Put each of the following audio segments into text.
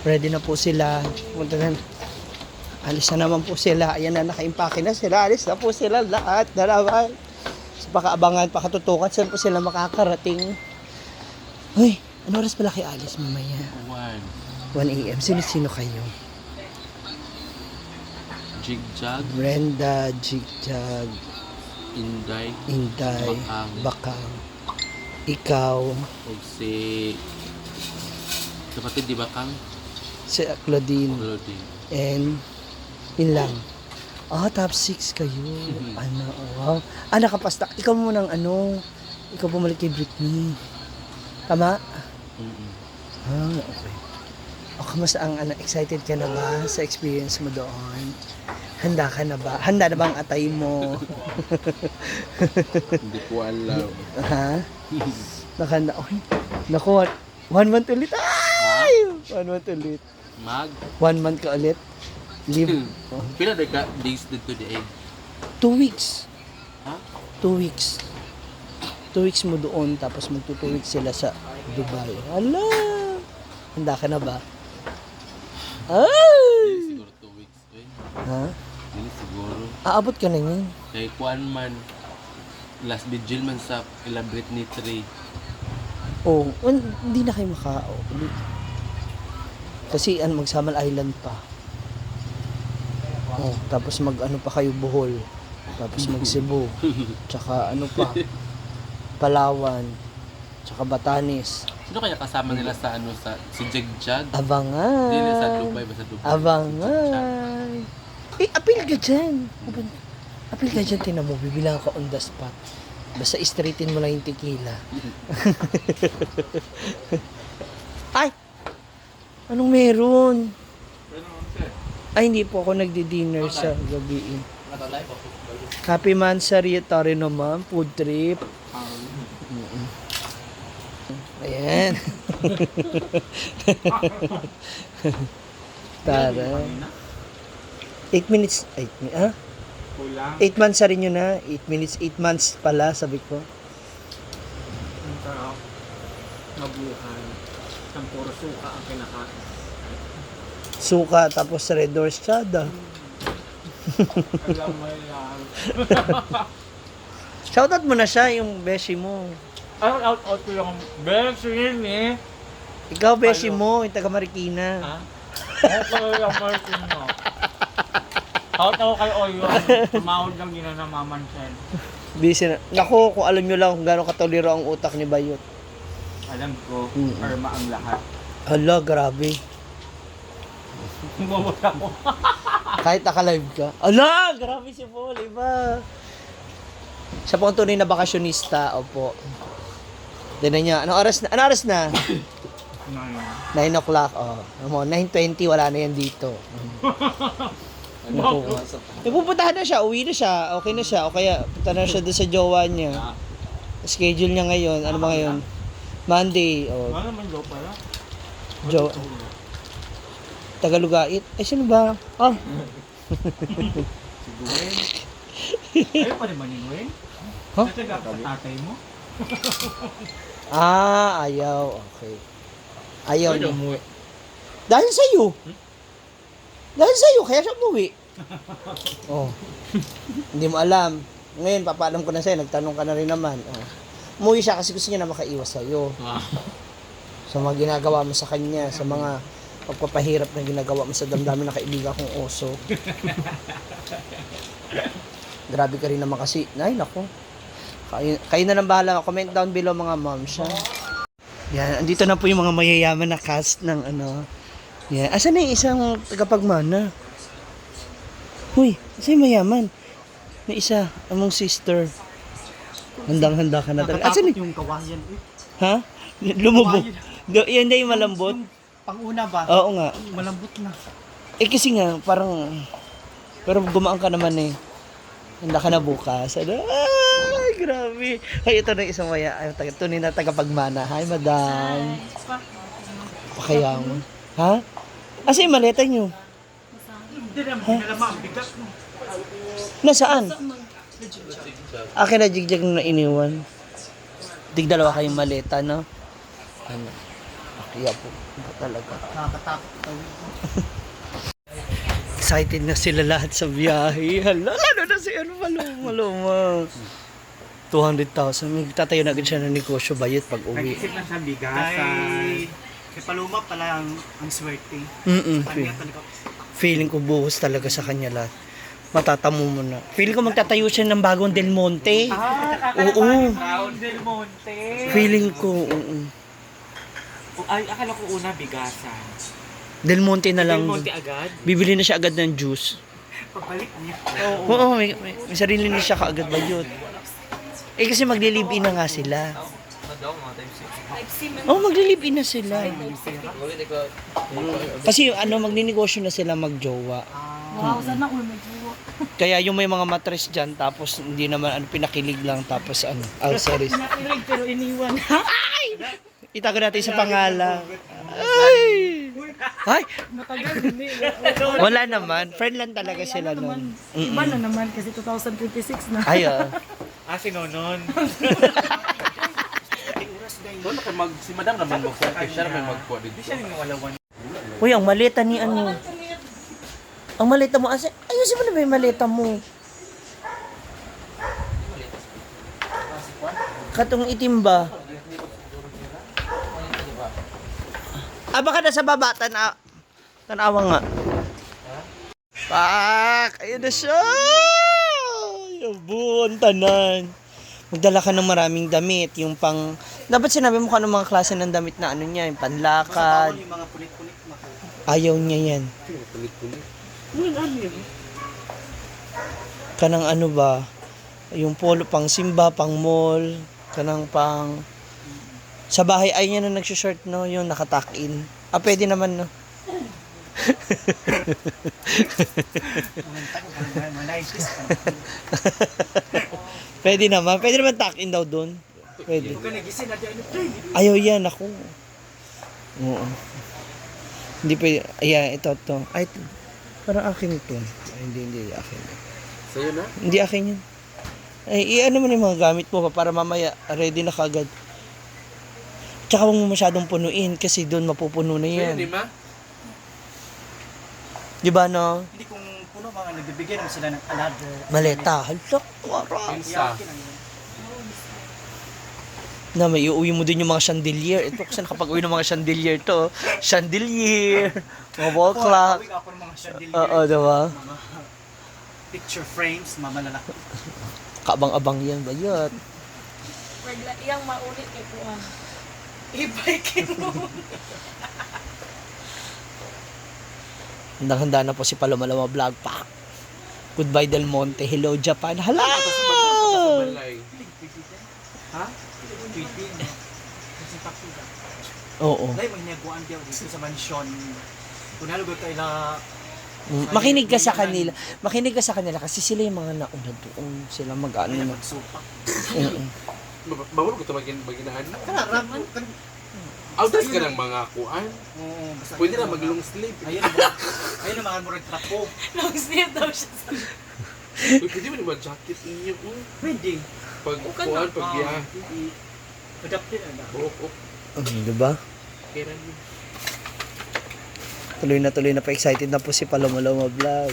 Ready na po sila. Punta na. Alis na naman po sila. Ayan na, nakaimpake na sila. Alis na po sila lahat na naman. So, pakaabangan, pakatutukan. Saan po sila makakarating? Uy, ano oras pala kayo alis mamaya? 1 a.m. Sino-sino kayo? Jigjag, Brenda, Jigjag, Inday, Bakang. Ikaw, o si kapatid di ba Kang? si Claudine, Claudine. and yun lang. Top 6 kayo. Ano, wow. Nakapastak. Ikaw mo ng ikaw bumalik kay Britney. Tama? Okay. Kamusta excited ka na ba sa experience mo doon? Handa ka na ba? Handa na ba ang atay mo? Hindi ko alam. Ha? Nakanda. Naku, 1 month ulit. Ay! 1 month ulit. 1 month ka ulit. Leave. Pila ka days dito di 2 weeks. Ha? 2 weeks. 2 weeks mo doon, tapos magto 2 weeks sila sa Dubai. Hala! Handa ka na ba? Ay! Siguro 2 weeks. Ha? Hindi siguro. Aabot ka na yun. Kay Kuan man. Last vigil man sa ila Britney 3. Hindi na kayo ulit. Kasi magsamal island pa. Tapos pa kayo Bohol. Tapos Cebu. Tsaka pa? Palawan. Tsaka Batanes. Sino kaya kasama nila sa si Jigjag? Abangan. Hindi sa Dubai ba sa Dubai? Abangan. Apil ka dyan. Apil ka dyan, tinan mo. Bibilang ka on the spot. Basta straightin mo lang yung tequila. Ay! Anong meron? Ay, hindi po ako nagdi-dinner sa gabi. Happy Mansari Tari naman. Food trip. Ayan. Tara. 8 minutes. 8 months sa rin yun na. 8 minutes, 8 months pala, sabi ko. Ang sarap. Nabuhay. Ang puro suka ang kinakain. Suka, tapos Red Doors Chada. Alam mo yan. Shoutout mo na siya, yung beshi mo. Out ko yung best yun eh. Ikaw, beshi mo, yung taga Marikina. Ha? Out ko yung Martin mo. Out ako kay Oyo. Tumawad lang yun na namamansin. Busy na. Naku, kung alam nyo lang kung gano'ng katuliro ang utak ni Bayot. Alam ko, arma ang lahat. Hala, grabe. Umawag ako. Kahit naka-live ka. Ala, grabe si Paul, iba. Siya po ang tunay na bakasyonista. Opo. Tignan niya. Anong oras na? 9 o'clock. 9:20, wala na yan dito. Pupuntahan na siya, uwi na siya, okay na siya. O kaya, punta na siya doon sa jowa niya. Schedule niya ngayon. Ano ba ngayon? Monday. Ano naman daw pala? Tagalugait. Sino ba? Si Gwen. Ayaw pa rin maningwin? Huh? Nataga ka tatay mo? Ayaw. Okay. Ayaw niya. Dahil sa'yo. Dahil sa'yo, kaya siya umuwi. Hindi mo alam. Ngayon, papaalam ko na sa'yo. Nagtanong ka na rin naman. Umuwi siya kasi gusto niya na makaiwas sa'yo. Sa mga ginagawa mo sa kanya, sa mga pagpapahirap na ginagawa mo sa damdamin ng kaibigan kong oso. Grabe ka rin naman kasi. Ay, naku. Kayo na lang bahala. Comment down below mga moms. Yan, andito na po yung mga mayayaman na cast ng Yan. Asan na yung isang tagapagmana? Huy, asan yung mayaman? May isa, among sister. Handang-handa ka na talaga. Asan Natatakot yung kawayan eh. Ha? Lumubog. Yan na yung malambot. Pang-una ba? Oo nga. Malambot na. Kasi nga, parang... Pero gumaan ka naman eh. Handa ka na bukas. Ay, grabe. Ay, ito na isang maya. Tunay na tagapagmana. Hi, madam. Kaya mo. Ha? Asa yung maleta nyo? Hindi naman, nalaman, bigas mo. Nasaan? Akin na jigjag na iniwan. Tig dalawa kayong maleta, no? Ano? Kaya po, iba talaga. Nakakatakot ito. Excited na sila lahat sa biyahe. Hala, lalo na si ano, Maluma. 200,000. May tatayo na agad siya ng negosyo bayad pag uwi. Nag-isip na siya bigasan. Kay Paloma pala ang swerte. Feel, feeling ko buhos talaga sa kanya lahat. Matatamo mo na. Feeling ko magtatayo siya ng bagong Del Monte. Oo. Brown Del Monte. Feeling ko, oo. Ay, akala ko una bigasan. Del Monte na lang. Del Monte agad? Bibili na siya agad ng juice. Pagbalik niya. Oo, may sarili na siya kaagad ba yun? Eh kasi magli-live-in na nga sila. Oh, magli-live-in na sila. Kasi ano, magninegosyo na sila magjowa. Wow, sana all may jowa. Kaya yung may mga matres dyan, tapos hindi naman ano, pinakilig lang, tapos ano, series. Nakilig pero iniwan. Itago natin sa pangalan. Ay! Ay! Matagal hindi. Wala naman. Friend lang talaga sila nun. Iba na naman kasi 2026 na. Ay, Si Nonon. Doon ka si Madam naman mag-focus, siya naman mag-code. Di siya yung walawan. uy, ang maleta ni ano. Ang maleta mo. Ayusin mo na ba yung maleta mo? Katong itim ba? Baka nasa baba. Tanawa nga. Pak! Ayun na siya! Buon tanan. Magdala ka ng maraming damit. Yung pang... Dapat sinabi mo ka ng mga klase ng damit na ano niya. Yung panlakad. Yung mga pulit-pulit na ko. Ayaw niya yan. Kanang ano ba? Yung polo pang simba, pang mall. Kanang pang... Sa bahay ay niya na nagsushort, no? Yung nakatuck-in. Pwede naman, no? Pwede naman. Pwede naman tuck-in daw doon. Pwede. Kung nagising na dyan, Ayaw yan, ako. Oo. Hindi pwede. Ayan, ito. Ay, ito. Parang akin ito. Ay, hindi akin. Sa'yo na? Hindi akin yun. Ay, i-ano mo na yung mga gamit mo pa para mamaya ready na kagad. Tsaka huwag mo masyadong punuin kasi doon mapupuno na Sa'yo, di yan. ba? Di ba, no? hindi kung puno mga nagbibigay naman sila ng another. Maleta. Halak, wara. Pinsa. Na, may iuwi mo din yung mga chandelier. Ito kasi nakapag-uwi ng mga chandelier to. Chandelier. Mga wall clock. Tawag ako ng mga chandelier. Oo, diba? Mga picture frames, mamalalaki. Kabang-abang yan, bayot. Iyang maunit kay Kuan. I-bike mo. Handang-handa na po si Paloma Vlog Pack. Goodbye Del Monte. Hello Japan. Hala! Balay. Ha? Tweety. Kasi pakita. Oo. Dahil magnaguan daw dito sa mansyon. Kung nalugod kayo na Makinig ka sa kanila. Makinig ka sa kanila kasi sila yung mga nauna doon. Sila mag-ano na. magsupak. Bawal ko ito maginaan. Kararap. Outdoors ka ng mga kuan. Oo, basta. Pwede na mag-long sleeve. Ayun ang mga murag trapo. Long sleeve daw siya. Uy, pwede mo naman jacket ninyo. Pwede. Pag kuan, pag biyahe. Adapted na. Oo. Diba? Kaya rin. Tuloy na pa excited na po si Paloma Vlog.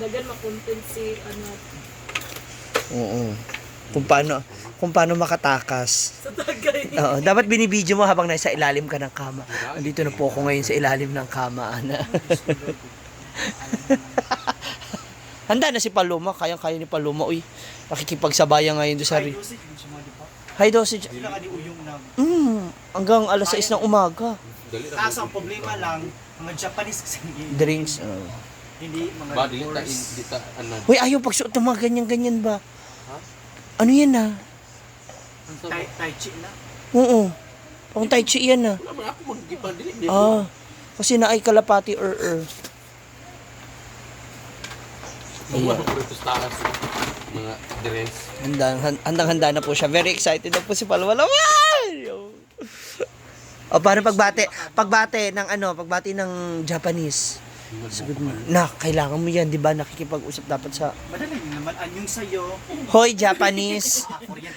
Dagan makontent si ano Oo. Kung paano makatakas. sa tagay. Oo, dapat binibidyo mo habang nasa ilalim ka ng kama. Andito na po ako ngayon sa ilalim ng kama, Ana. Handa na si Paloma, kayang-kaya ni Paloma. Uy, nakikipagsabayan ngayon doon sa High dosage yung mga di ba? high dosage. Sila ka di uyong na. Hanggang alas 6 ng umaga. Dali na. Kaso ang problema lang, mga Japanese kasi Drinks. hindi mga Ba, di ta, tours. di ta, ano. Uy, ayaw pagsuot ng mga ganyan-ganyan ba? Ano yan ah? Tai chi na. Oo. Pang tai chi yan ah. Wala man ako mag-ipan. Dili. Kasi na ay kalapati Pag-uwan ko rito sa taas. Mga dress. Handang-handa na po siya. Very excited na po si Paloma. O paano pagbate ng Japanese. Sagot mo, kailangan mo yan, di ba? Nakikipag-usap dapat sa Madali din naman. Yung sa'yo, Hoy, Japanese! Korean.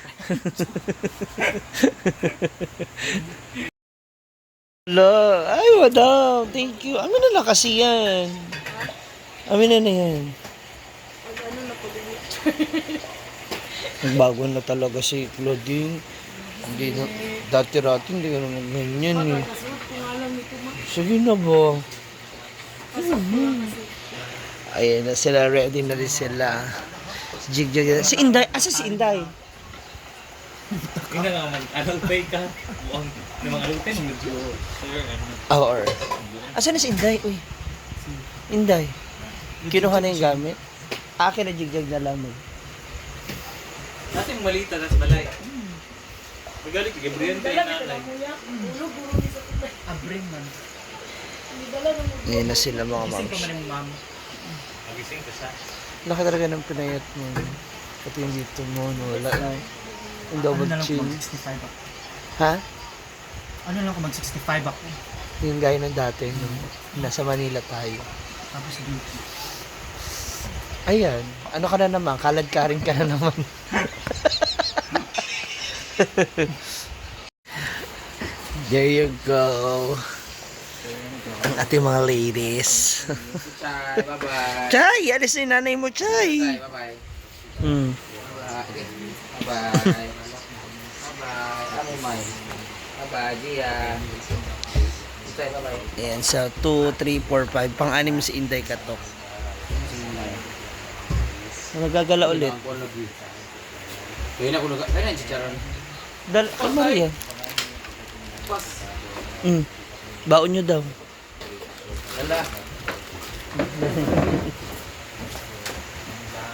Hello. Ay, madam. Thank you. Amin na lang kasi yan. Amin na yan. Pag ano na pag Nagbago na talaga si Claudine. Hindi na, dati-dati hindi ka naman ganyan eh. kasuot ko nga lang nito ma. Sige na ba? Kasuot ko lang kasi. Ayan na sila, ready na rin sila. Si Jigjag. Si Inday, asa si Inday? Hindi na naman, adult pay ka. Buang, ng mga adult pay, medyo, sir, ano. Or. Asa na si Inday? Uy. Inday. Kinuha na yung gamit. Akin na Jigjag na lamang. Natin malita, nas balay. Magaling, Gabriel kayo Dala kita nanay. lang kuya. Ulo-buro ni sa tulay. Abring man. Hindi dala na mo. Ayan na sila mga Ising pa moms. man yung ma'am. Magising ka sa. Laki talaga ng pinayat mo. Pati yung dito mo, no, wala na. Yung double Ano na lang chin. kung mag-65 ako. Ha? Ano lang kung mag-65 ako. Yung gaya ng dati, no? Nasa Manila tayo. Tapos beauty. Ayan. Ano ka na naman? Kalad-karing ka na naman. There you go. Ang ating mga ladies. Chay, bye-bye. Chay! Alis na yung nanay mo, Chay! Bye-bye. Hmm. Bye-bye. Bye-bye. Bye-bye. Amo May. Bye-bye, Gian. Chay, bye-bye. Ayan, so 2, 3, 4, 5. Pang-anim si Inday Katok. Nagagala ulit. Kaya na ako kaya na chicharon. Ano Maria? Hmm. Baon nyo daw. Dala.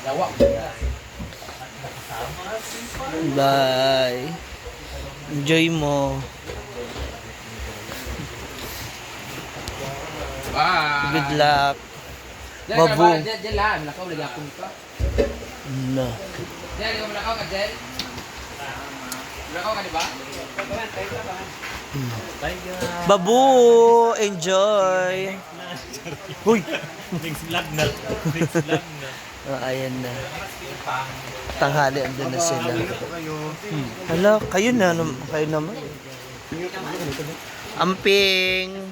Lawak. Bye. Enjoy mo. Bye. Good luck. Babu. Babu. Diyan lang, nakaw lagi ako nito. No. Diyan, ikaw nakaw ka Jel. Nakaw ka di ba? Babu, enjoy. Huy. Next vlog na. Next vlog na. Ayan na. Tanghali, andun na sila. Hala, kayo na. Kayo naman. Amping.